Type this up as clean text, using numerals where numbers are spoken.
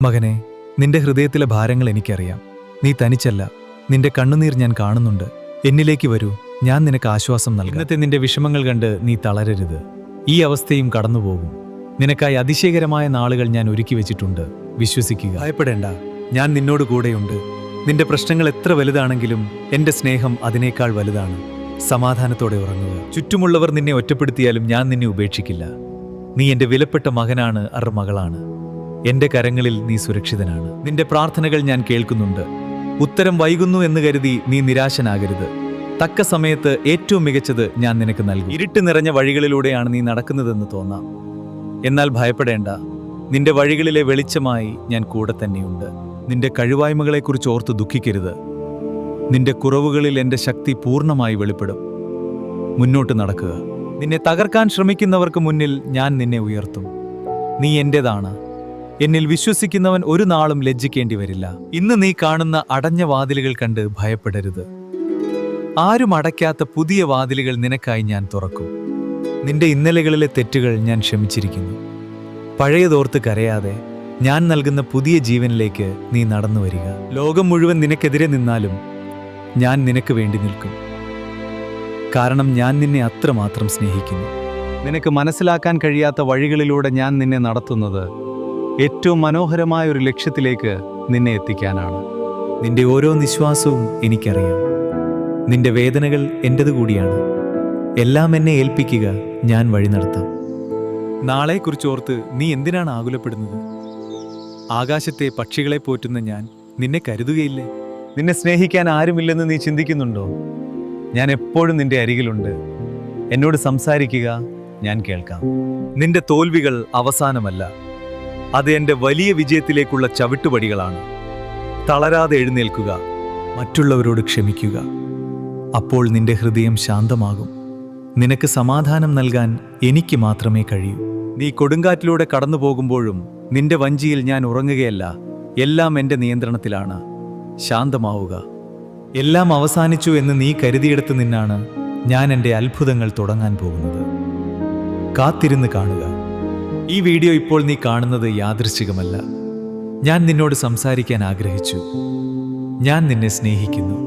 മകനെ, നിന്റെ ഹൃദയത്തിലെ ഭാരങ്ങൾ എനിക്കറിയാം. നീ തനിച്ചല്ല. നിന്റെ കണ്ണുനീർ ഞാൻ കാണുന്നുണ്ട്. എന്നിലേക്ക് വരൂ, ഞാൻ നിനക്ക് ആശ്വാസം നൽകാം. ഇന്നത്തെ നിന്റെ വിഷമങ്ങൾ കണ്ട് നീ തളരരുത്. ഈ അവസ്ഥയും കടന്നുപോകും. നിനക്കായി അതിശയകരമായ നാളുകൾ ഞാൻ ഒരുക്കി വെച്ചിട്ടുണ്ട്. വിശ്വസിക്കുക. ഭയപ്പെടേണ്ട, ഞാൻ നിന്നോട് കൂടെയുണ്ട്. നിന്റെ പ്രശ്നങ്ങൾ എത്ര വലുതാണെങ്കിലും എന്റെ സ്നേഹം അതിനേക്കാൾ വലുതാണ്. സമാധാനത്തോടെ ഉറങ്ങുക. ചുറ്റുമുള്ളവർ നിന്നെ ഒറ്റപ്പെടുത്തിയാലും ഞാൻ നിന്നെ ഉപേക്ഷിക്കില്ല. നീ എന്റെ വിലപ്പെട്ട മകനാണ്, മകളാണ്. എന്റെ കരങ്ങളിൽ നീ സുരക്ഷിതനാണ്. നിന്റെ പ്രാർത്ഥനകൾ ഞാൻ കേൾക്കുന്നുണ്ട്. ഉത്തരം വൈകുന്നു എന്ന് കരുതി നീ നിരാശനാകരുത്. തക്ക സമയത്ത് ഏറ്റവും മികച്ചത് ഞാൻ നിനക്ക് നൽകും. ഇരുട്ട് നിറഞ്ഞ വഴികളിലൂടെയാണ് നീ നടക്കുന്നതെന്ന് തോന്നാം. എന്നാൽ ഭയപ്പെടേണ്ട, നിന്റെ വഴികളിലെ വെളിച്ചമായി ഞാൻ കൂടെ തന്നെയുണ്ട്. നിന്റെ കഴിവായ്മകളെക്കുറിച്ച് ഓർത്ത് ദുഃഖിക്കരുത്. നിന്റെ കുറവുകളിൽ എന്റെ ശക്തി പൂർണ്ണമായി വെളിപ്പെടും. മുന്നോട്ട് നടക്കുക. നിന്നെ തകർക്കാൻ ശ്രമിക്കുന്നവർക്ക് മുന്നിൽ ഞാൻ നിന്നെ ഉയർത്തും. നീ എന്റേതാണ്. എന്നിൽ വിശ്വസിക്കുന്നവൻ ഒരു നാളും ലജ്ജിക്കേണ്ടി വരില്ല. ഇന്ന് നീ കാണുന്ന അടഞ്ഞ വാതിലുകൾ കണ്ട് ഭയപ്പെടരുത്. ആരും അടയ്ക്കാത്ത പുതിയ വാതിലുകൾ നിനക്കായി ഞാൻ തുറക്കും. നിന്റെ ഇന്നലകളിലെ തെറ്റുകൾ ഞാൻ ക്ഷമിച്ചിരിക്കുന്നു. പഴയതോർത്ത് കരയാതെ ഞാൻ നൽകുന്ന പുതിയ ജീവനിലേക്ക് നീ നടന്നു വരിക. ലോകം മുഴുവൻ നിനക്കെതിരെ നിന്നാലും ഞാൻ നിനക്ക് വേണ്ടി നിൽക്കും. കാരണം ഞാൻ നിന്നെ അത്രമാത്രം സ്നേഹിക്കുന്നു. നിനക്ക് മനസ്സിലാക്കാൻ കഴിയാത്ത വഴികളിലൂടെ ഞാൻ നിന്നെ നടത്തുന്നത് ഏറ്റവും മനോഹരമായ ഒരു ലക്ഷ്യത്തിലേക്ക് നിന്നെ എത്തിക്കാനാണ്. നിന്റെ ഓരോ നിശ്വാസവും എനിക്കറിയാം. നിന്റെ വേദനകൾ എന്റേത് കൂടിയാണ്. എല്ലാം എന്നെ ഏൽപ്പിക്കുക, ഞാൻ വഴി നടത്താം. നാളെക്കുറിച്ചോർത്ത് നീ എന്തിനാണ് ആകുലപ്പെടുന്നത്? ആകാശത്തെ പക്ഷികളെ പോറ്റുന്ന ഞാൻ നിന്നെ കരുതുകയില്ലേ? നിന്നെ സ്നേഹിക്കാൻ ആരുമില്ലെന്ന് നീ ചിന്തിക്കുന്നുണ്ടോ? ഞാൻ എപ്പോഴും നിന്റെ അരികിലുണ്ട്. എന്നോട് സംസാരിക്കുക, ഞാൻ കേൾക്കാം. നിന്റെ തോൽവികൾ അവസാനമല്ല, അത് എൻ്റെ വലിയ വിജയത്തിലേക്കുള്ള ചവിട്ടുപടികളാണ്. തളരാതെ എഴുന്നേൽക്കുക, മറ്റുള്ളവരോട് ക്ഷമിക്കുക. അപ്പോൾ നിന്റെ ഹൃദയം ശാന്തമാകും. നിനക്ക് സമാധാനം നൽകാൻ എനിക്ക് മാത്രമേ കഴിയൂ. നീ കൊടുങ്കാറ്റിലൂടെ കടന്നു പോകുമ്പോഴും നിന്റെ വഞ്ചിയിൽ ഞാൻ ഉറങ്ങുകയല്ല. എല്ലാം എൻ്റെ നിയന്ത്രണത്തിലാണ്. ശാന്തമാവുക. എല്ലാം അവസാനിച്ചു എന്ന് നീ കരുതിയെടുത്ത് നിന്നാണ് ഞാൻ എൻ്റെ അത്ഭുതങ്ങൾ തുടങ്ങാൻ പോകുന്നത്. കാത്തിരുന്ന് കാണുക. ഈ വീഡിയോ ഇപ്പോൾ നീ കാണുന്നത് യാദൃശ്ചികമല്ല. ഞാൻ നിന്നോട് സംസാരിക്കാൻ ആഗ്രഹിച്ചു. ഞാൻ നിന്നെ സ്നേഹിക്കുന്നു.